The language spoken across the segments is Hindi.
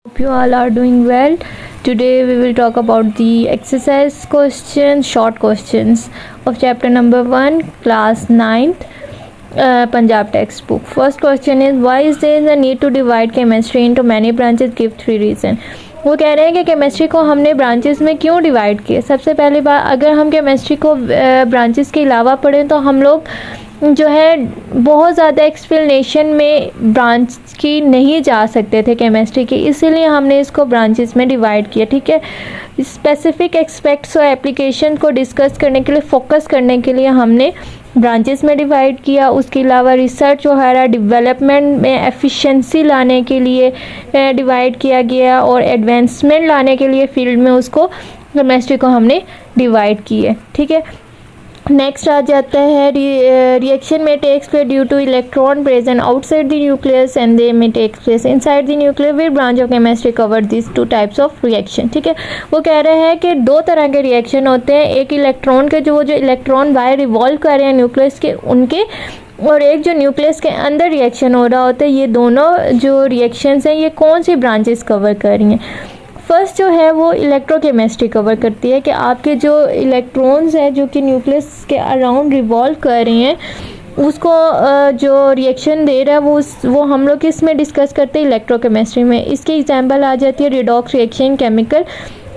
Hope you all are doing well. Today we will talk about the exercise questions, short questions of chapter number 1, class 9th, Punjab textbook. First question is, why is there a need to divide chemistry into many branches? Give 3 reasons. वो कह रहे हैं कि केमिस्ट्री को हमने ब्रांचेस में क्यों डिवाइड किया। सबसे पहली बात, अगर हम केमिस्ट्री को ब्रांचेस के अलावा पढ़ें तो हम लोग जो है बहुत ज़्यादा एक्सप्लेनेशन में ब्रांच की नहीं जा सकते थे केमिस्ट्री की, इसीलिए हमने इसको ब्रांचेस में डिवाइड किया। ठीक है, स्पेसिफिक एस्पेक्ट्स और एप्लीकेशन को डिस्कस करने के लिए, फोकस करने के लिए हमने ब्रांचेस में डिवाइड किया। उसके अलावा रिसर्च वगैरह डेवलपमेंट में एफिशिएंसी लाने के लिए डिवाइड किया गया, और एडवांसमेंट लाने के लिए फील्ड में उसको केमिस्ट्री को हमने डिवाइड किया। ठीक है, नेक्स्ट आ जाता है, रिएक्शन में takes place due to electron present outside the nucleus and they may takes place inside the nucleus. वे branch of chemistry cover this 2 types of reaction. ठीक है, वो कह रहे हैं कि 2 तरह के रिएक्शन होते हैं, एक इलेक्ट्रॉन के जो इलेक्ट्रॉन बाहर रिवॉल्व कर रहे हैं न्यूक्लियस के उनके, और एक जो न्यूक्लियस के अंदर रिएक्शन हो रहा होता है। ये दोनों जो रिएक्शंस हैं ये कौन सी ब्रांचेस कवर कर रही हैं? फर्स्ट जो है वो इलेक्ट्रोकेमिस्ट्री कवर करती है कि आपके जो इलेक्ट्रॉन्स हैं जो कि न्यूक्लियस के अराउंड रिवॉल्व कर रहे हैं, उसको जो रिएक्शन दे रहा है वो हम लोग किस में डिस्कस करते हैं? इलेक्ट्रोकेमिस्ट्री में। इसकी एग्जांपल आ जाती है रिडॉक्स रिएक्शन, केमिकल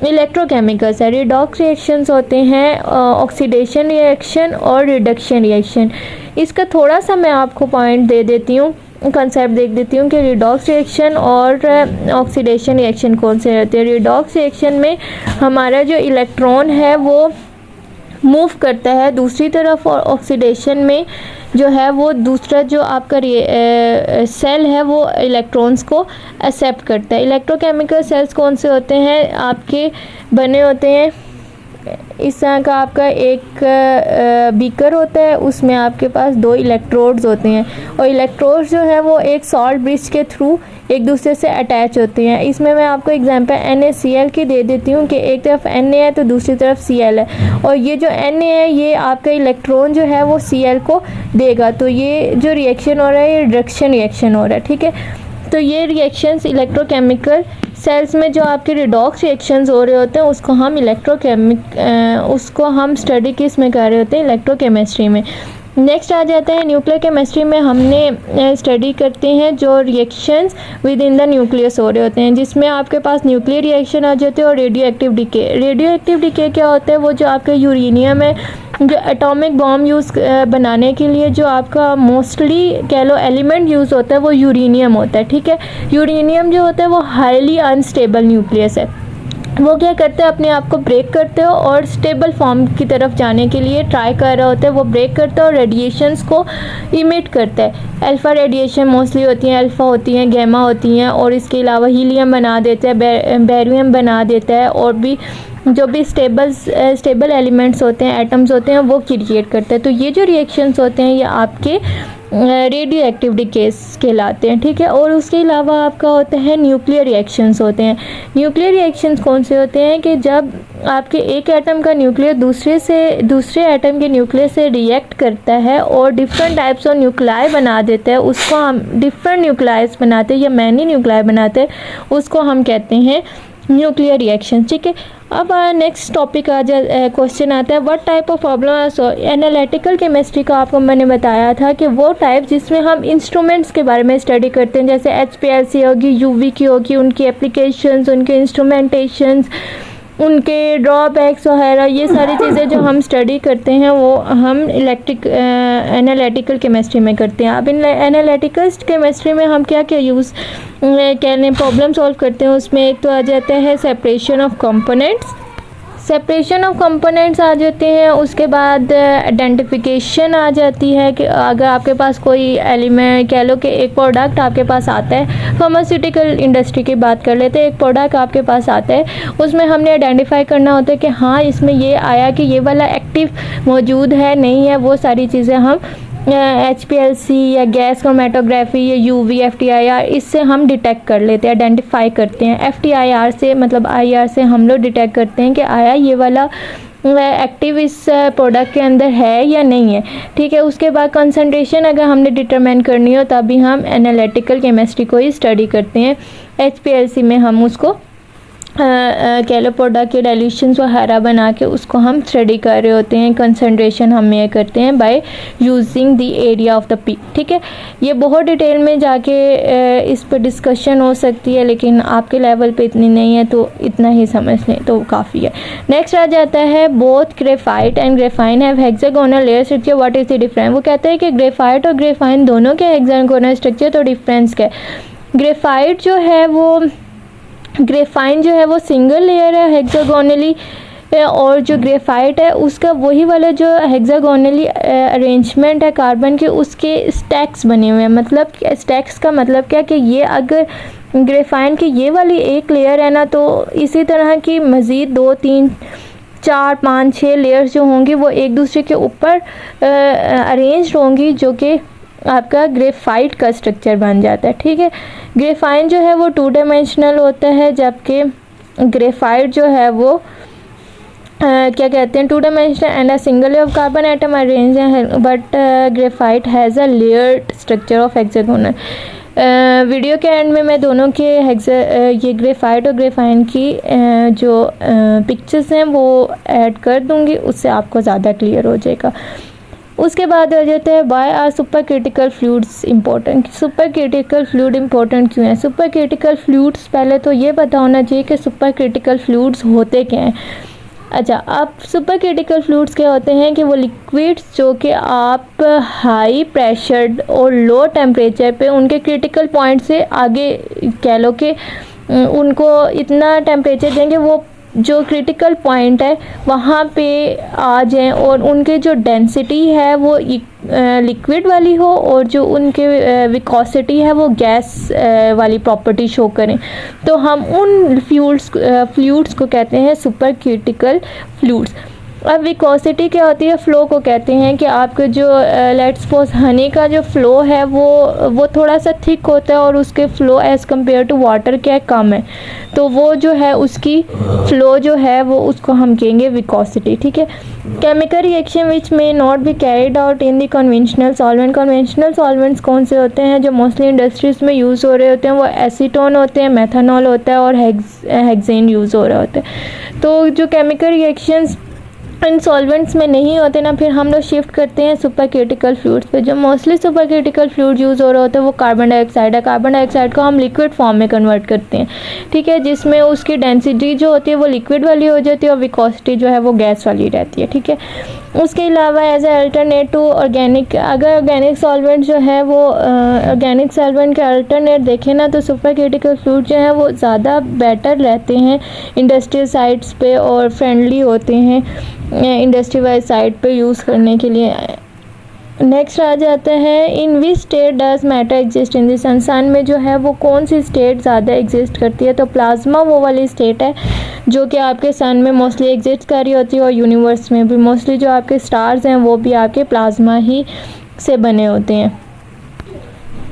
इलेक्ट्रोकेमिकल्स है। रिडॉक्स रिएक्शंस होते हैं ऑक्सीडेशन रिएक्शन और रिडक्शन रिएक्शन। इसका थोड़ा सा मैं आपको पॉइंट दे देती हूँ, कंसेप्ट देख देती हूँ कि रिडॉक्स रिएक्शन और ऑक्सीडेशन रिएक्शन कौन से रहते हैं। रिडॉक्स रिएक्शन में हमारा जो इलेक्ट्रॉन है वो मूव करता है दूसरी तरफ, और ऑक्सीडेशन में जो है वो दूसरा जो आपका सेल है वो इलेक्ट्रॉन्स को एक्सेप्ट करता है। इलेक्ट्रोकेमिकल सेल्स कौन से होते हैं? आपके बने होते हैं इस तरह का, आपका एक बीकर होता है, उसमें आपके पास 2 इलेक्ट्रोड्स होते हैं, और इलेक्ट्रोड्स जो है वो एक सॉल्ट ब्रिज के थ्रू एक दूसरे से अटैच होते हैं। इसमें मैं आपको एग्जांपल NaCl की दे देती हूँ कि एक तरफ Na है तो दूसरी तरफ Cl है, और ये जो Na है ये आपका इलेक्ट्रॉन जो है वो Cl को देगा। तो ये जो रिएक्शन हो रहा है ये रिडक्शन रिएक्शन हो रहा है। ठीक है, तो ये रिएक्शंस इलेक्ट्रोकेमिकल सेल्स में जो आपके रिडॉक्स रिएक्शंस हो रहे होते हैं उसको हम स्टडी किस में कर रहे होते हैं? इलेक्ट्रोकेमिस्ट्री में। नेक्स्ट आ जाता है न्यूक्लियर केमिस्ट्री में हमने स्टडी करते हैं जो reactions with in the nucleus हो रहे होते हैं, जिसमें आपके पास न्यूक्लियर रिएक्शन आ जाते हैं और radio active decay. Radio active decay क्या होता है? वो जो आपका यूरेनियम है, जो एटॉमिक बॉम्ब यूज़ बनाने के लिए जो आपका मोस्टली कह लो एलिमेंट यूज़ होता है वो यूरेनियम होता है। ठीक है, यूरेनियम जो होता है वो हाईली अनस्टेबल न्यूक्लियस है। वो क्या करते हैं? अपने आप को ब्रेक करते हो और स्टेबल फॉर्म की तरफ जाने के लिए ट्राई कर रहे होते हैं। वो ब्रेक करता है और रेडिएशंस को इमिट करता है। अल्फ़ा रेडिएशन मोस्टली होती हैं, अल्फ़ा होती हैं, गैमा होती हैं, और इसके अलावा हीलियम बना देता है, बेरियम बना देता है, और भी जो भी स्टेबल एलिमेंट्स होते हैं, एटम्स होते हैं, वो क्रिएट करते हैं। तो ये जो रिएक्शंस होते हैं ये आपके रेडियो एक्टिव डिकेस कहलाते हैं। ठीक है, और उसके अलावा आपका होता है न्यूक्लियर रिएक्शंस होते हैं। न्यूक्लियर रिएक्शंस कौन से होते हैं कि जब आपके एक एटम का न्यूक्लियर दूसरे एटम के न्यूक्लियर से रिएक्ट करता है और डिफरेंट टाइप्स ऑफ न्यूक्लियाई बना देता है, उसको हम डिफरेंट न्यूक्लियाइज बनाते हैं या मैनी न्यूक्लियाई बनाते हैं, उसको हम कहते हैं न्यूक्लियर रिएक्शन। ठीक है, अब नेक्स्ट टॉपिक क्वेश्चन आता है, what type of problem analytical chemistry का आपको मैंने बताया था कि वो टाइप जिसमें हम इंस्ट्रूमेंट्स के बारे में स्टडी करते हैं, जैसे HPLC होगी, UV की होगी, उनकी एप्लीकेशंस, उनके इंस्ट्रूमेंटेशंस, उनके ड्रॉबैक्स वगैरह, ये सारी चीज़ें जो हम स्टडी करते हैं वो हम एनालिटिकल केमिस्ट्री में करते हैं। अब इन एनालिटिकल केमिस्ट्री में हम क्या क्या यूज़ कहने प्रॉब्लम सॉल्व करते हैं, उसमें एक तो आ जाता है सेपरेशन ऑफ कंपोनेंट्स आ जाते हैं। उसके बाद आइडेंटिफिकेशन आ जाती है कि अगर आपके पास कोई एलिमेंट कह लो कि एक प्रोडक्ट आपके पास आता है, फार्मास्यूटिकल इंडस्ट्री की बात कर लेते हैं, एक प्रोडक्ट आपके पास आता है, उसमें हमने आइडेंटिफाई करना होता है कि हाँ इसमें ये आया कि ये वाला एक्टिव मौजूद है नहीं है, वो सारी चीज़ें हम HPLC या गैस क्रोमेटोग्राफी या UV FTIR इससे हम डिटेक्ट कर लेते हैं, आइडेंटिफाई करते हैं। FTIR से मतलब IR से हम लोग डिटेक्ट करते हैं कि आया ये वाला एक्टिव इस प्रोडक्ट के अंदर है या नहीं है, ठीक है। उसके बाद कंसंट्रेशन अगर हमने डिटरमाइन करनी हो तभी हम एनालिटिकल केमिस्ट्री को ही स्टडी करते हैं। HPLC में हम उसको कैलो प्रोडक्ट के डाइल्यूशंस वगैरह बना के उसको हम स्टडी कर रहे होते हैं। कंसंट्रेशन हम ये करते हैं by using the area of the peak, ठीक है। ये बहुत डिटेल में जाके इस पर डिस्कशन हो सकती है, लेकिन आपके लेवल पे इतनी नहीं है तो इतना ही समझ लें तो काफ़ी है। नेक्स्ट आ जाता है both graphite and graphene have hexagonal layer structure, what is the difference. वो कहते हैं कि ग्रेफाइट और ग्रेफाइन दोनों के हेक्सागोनल स्ट्रक्चर, तो डिफरेंस क्या है। ग्रेफाइट जो है वो ग्रेफाइन जो है वो सिंगल लेयर है हेक्सागोनली, और जो ग्रेफाइट है उसका वही वाला जो हेक्सागोनली अरेंजमेंट है कार्बन के, उसके स्टैक्स बने हुए हैं। मतलब स्टैक्स का मतलब क्या कि ये अगर ग्रेफाइन की ये वाली एक लेयर है ना, तो इसी तरह की मज़ीद 2 3 4 5 6 लेयर्स जो होंगी वो एक दूसरे के ऊपर अरेंज होंगी, जो कि आपका ग्रेफाइट का स्ट्रक्चर बन जाता है, ठीक है। ग्रेफाइन जो है वो 2 डायमेंशनल होता है, जबकि ग्रेफाइट जो है वो क्या कहते हैं 2 dimensional and a single layer of carbon atom arrange है, but graphite has a layered structure of hexagonal. Video के एंड में मैं दोनों के ये ग्रेफाइट और ग्रेफाइन की जो पिक्चर्स हैं वो ऐड कर दूंगी, उससे आपको ज़्यादा क्लियर हो जाएगा। उसके बाद हो जाता है why are super critical fluids important. Super critical fluid important क्यों है। सुपर क्रिटिकल फ्लूइड्स, पहले तो ये पता होना चाहिए कि सुपर क्रिटिकल फ्लूइड्स होते क्या हैं। अच्छा, अब सुपर क्रिटिकल फ्लूइड्स क्या होते हैं कि वो लिक्विड्स जो कि आप हाई प्रेशर और लो टेम्परेचर पे उनके क्रिटिकल पॉइंट से आगे कह लो कि उनको इतना टेम्परेचर देंगे वो जो क्रिटिकल पॉइंट है वहाँ पे आ जाएं, और उनके जो डेंसिटी है वो लिक्विड वाली हो और जो उनके विकोसिटी है वो गैस वाली प्रॉपर्टी शो करें, तो हम उन फ्लूइड्स को कहते हैं सुपर क्रिटिकल फ्लूइड्स। अब विकोसिटी क्या होती है, फ़्लो को कहते हैं कि आपके जो लेट्स सपोज हनी का जो फ़्लो है वो थोड़ा सा थिक होता है और उसके flow as compare to water क्या कम है, तो वो जो है उसकी फ़्लो जो है वो उसको हम कहेंगे विकोसिटी, ठीक है। केमिकल रिएक्शन विच में not be carried out in the conventional solvent. Conventional solvents कौन से होते हैं जो मोस्टली इंडस्ट्रीज़ में यूज़ हो रहे होते हैं, वो एसीटोन होते हैं, मेथनॉल होता है और हेक्सेन यूज़ हो रहा होता है। तो जो केमिकल रिएक्शंस इन सॉल्वेंट्स में नहीं होते ना, फिर हम लोग शिफ्ट करते हैं सुपर क्रिटिकल फ्लूइड्स पे। जो mostly super critical fluid use हो रहा होता है वो कार्बन डाइऑक्साइड है। कार्बन डाइऑक्साइड को हम लिक्विड फॉर्म में कन्वर्ट करते हैं, ठीक है, जिसमें उसकी डेंसिटी जो होती है वो लिक्विड वाली हो जाती है और विकोसिटी जो है वो गैस वाली रहती है, ठीक है। उसके अलावा as a alternate to organic, अगर ऑर्गेनिक सॉल्वेंट जो है वो ऑर्गेनिक सॉल्वेंट के अल्टरनेट देखें ना, तो सुपर क्रिटिकल फ्लूइड जो है वो ज़्यादा बेटर रहते हैं इंडस्ट्रियल साइट्स पे और फ्रेंडली होते हैं इंडस्ट्री वाइज साइट पे यूज़ करने के लिए। नेक्स्ट आ जाता है in which state does matter exist in the sun. Sun में जो है वो कौन सी स्टेट ज़्यादा एग्जिस्ट करती है, तो प्लाज्मा वो वाली स्टेट है जो कि आपके सन में मोस्टली एग्जिस्ट कर रही होती है, और यूनिवर्स में भी मोस्टली जो आपके स्टार्स हैं वो भी आपके प्लाज्मा ही से बने होते हैं।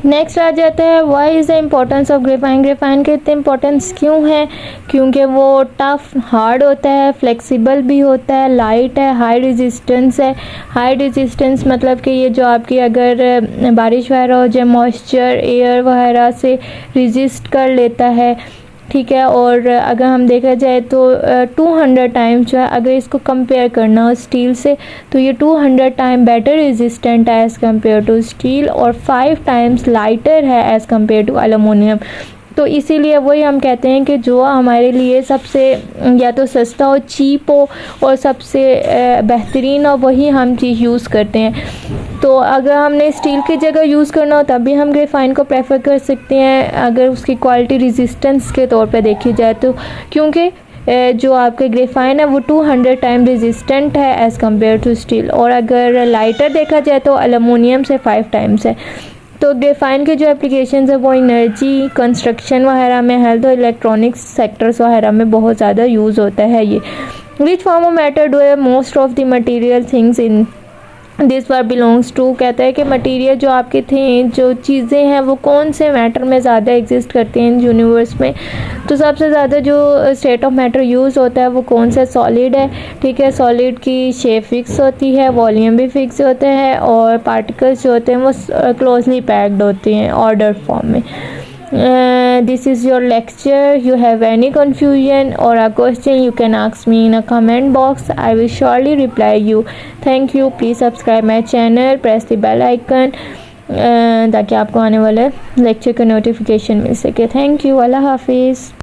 नेक्स्ट आ जाता है why is the importance of graphene. Graphene के इतने इम्पोर्टेंस क्यों है, क्योंकि वो टफ हार्ड होता है, फ्लेक्सिबल भी होता है, लाइट है, हाई रेजिस्टेंस है। हाई रेजिस्टेंस मतलब कि ये जो आपकी अगर बारिश वगैरह हो जाए मॉइस्चर एयर वगैरह से रेजिस्ट कर लेता है, ठीक है। और अगर हम देखा जाए तो 200 टाइम जो है, अगर इसको कंपेयर करना हो स्टील से, तो ये 200 टाइम बेटर रेजिस्टेंट है एज़ कंपेयर टू स्टील, और 5 टाइम्स लाइटर है एज़ कंपेयर टू एलुमिनियम। तो इसीलिए वही हम कहते हैं कि जो हमारे लिए सबसे या तो सस्ता हो, चीप हो और सबसे बेहतरीन हो, वही हम चीज़ यूज़ करते हैं। तो अगर हमने स्टील की जगह यूज़ करना हो तब भी हम ग्रेफाइन को प्रेफर कर सकते हैं, अगर उसकी क्वालिटी रेजिस्टेंस के तौर पे देखी जाए तो, क्योंकि जो आपके ग्रेफाइन है वो 200 टाइम रेजिस्टेंट है एज़ कम्पेयर टू स्टील, और अगर लाइटर देखा जाए तो एलुमिनियम से 5 टाइम्स है। तो ग्रेफाइन के जो एप्लीकेशंस है वो एनर्जी, कंस्ट्रक्शन वगैरह में, हेल्थ और इलेक्ट्रॉनिक्स सेक्टर्स वगैरह में बहुत ज़्यादा यूज़ होता है ये। Which form of matter do most of the material things in this verb belongs to कहता है कि मटीरियल जो आपके थे, जो चीज़ें हैं वो कौन से मैटर में ज़्यादा एग्जिस्ट करती हैं यूनिवर्स में। तो सबसे ज़्यादा जो स्टेट ऑफ मैटर यूज़ होता है वो कौन सा, सॉलिड है। ठीक है, सॉलिड की शेप फिक्स होती है, वॉल्यूम भी फिक्स होते हैं और पार्टिकल्स जो होते हैं वो क्लोजली पैक्ड होते हैं ऑर्डर फॉर्म में। This is your lecture. You have any confusion or a question, you can ask me in a comment box. I will surely reply you. Thank you. Please subscribe my channel, press the bell icon ताकि आपको आने वाले लेक्चर का नोटिफिकेशन मिल सके। Thank you. अल्लाह हाफिज़।